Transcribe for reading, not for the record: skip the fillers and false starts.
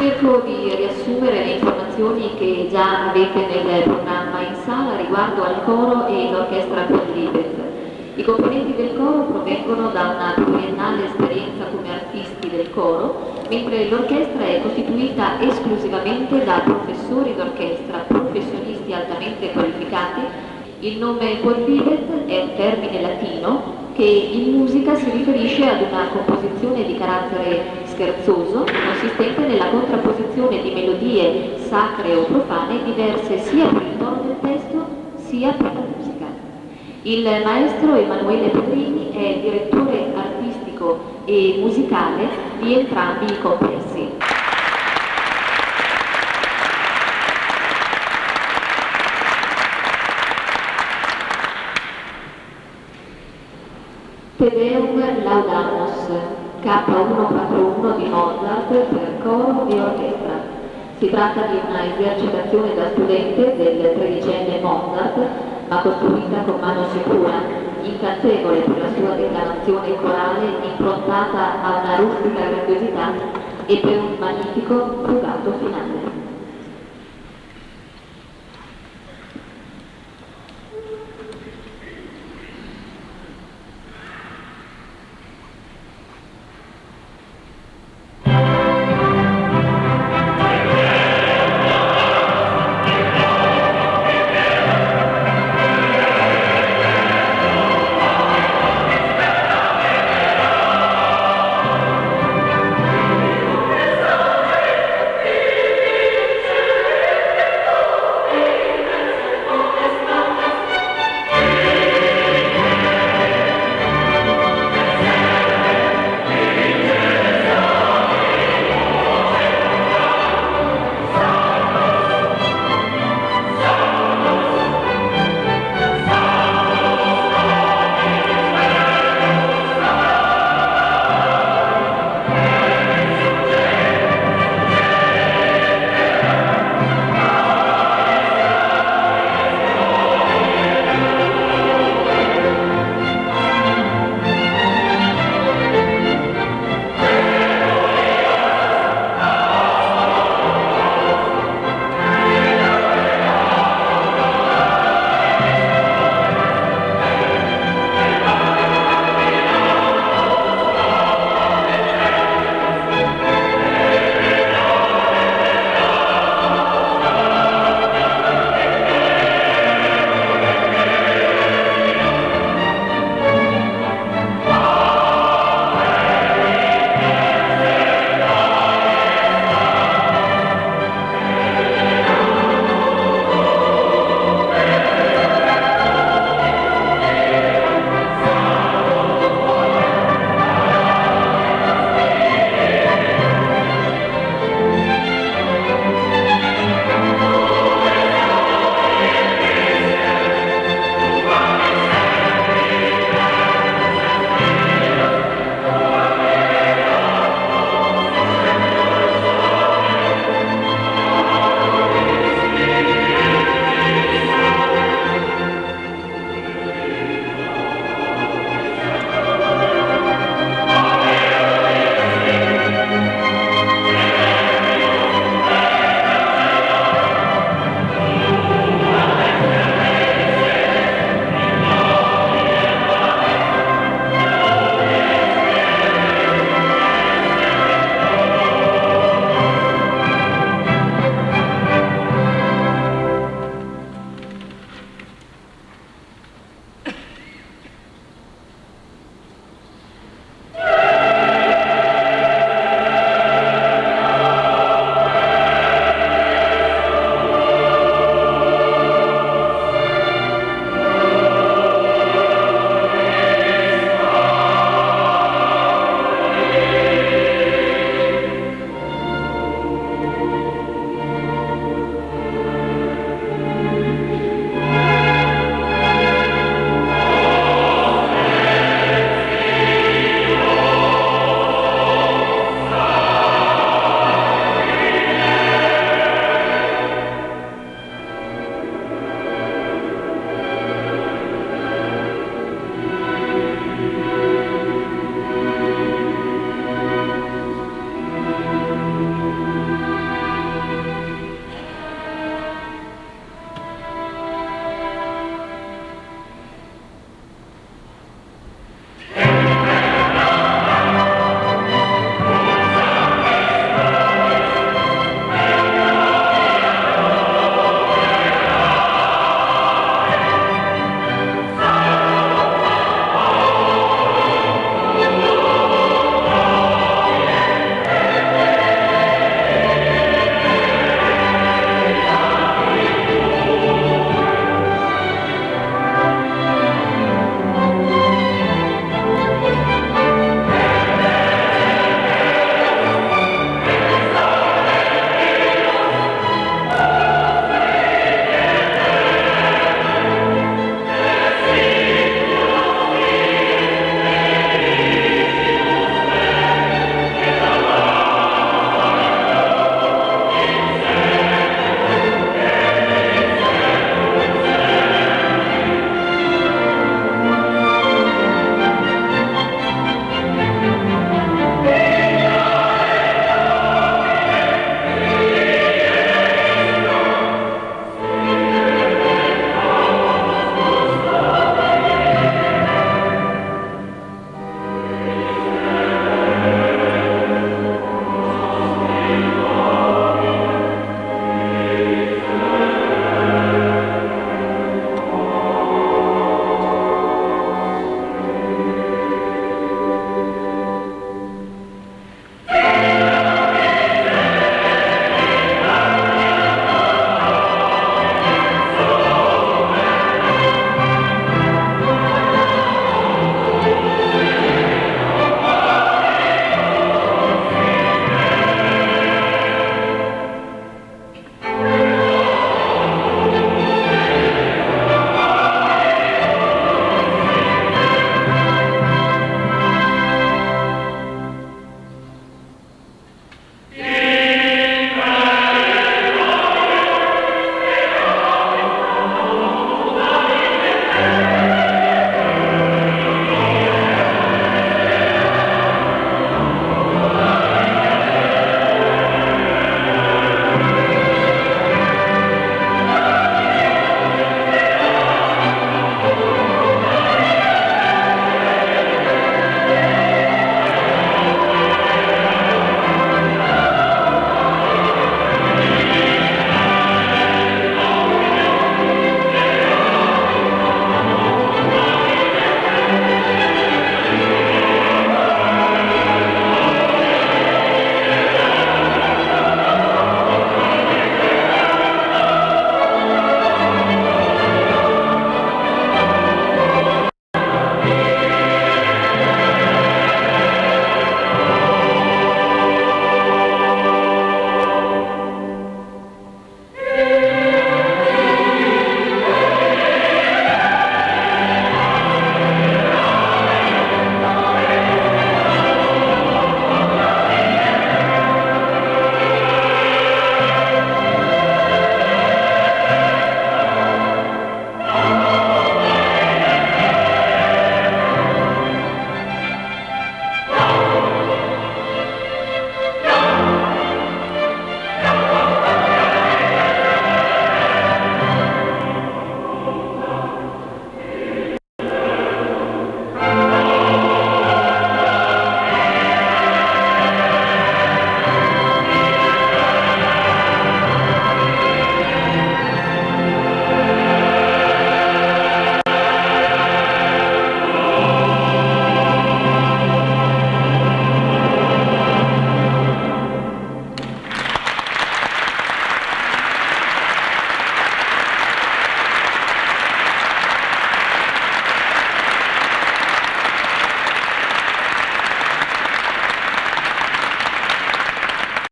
Cerco di riassumere le informazioni che già avete nel programma in sala riguardo al coro e l'orchestra Quadriped. I componenti del coro provengono da una pluriennale esperienza come artisti del coro, mentre l'orchestra è costituita esclusivamente da professori d'orchestra, professionisti altamente qualificati. Il nome Quadriped è un termine latino che in musica si riferisce ad una composizione di carattere scherzoso, consistente nella contrapposizione di melodie sacre o profane diverse sia per il tono del testo sia per la musica. Il maestro Emanuele Pedrini è direttore artistico e musicale di entrambi i complessi. Te Deum Laudamus, K141 di Mozart per coro e orchestra. Si tratta di una esercitazione da studente del tredicenne Mozart, ma costruita con mano sicura, incantevole per la sua declamazione corale improntata a una rustica grandiosità e per un magnifico rubato finale.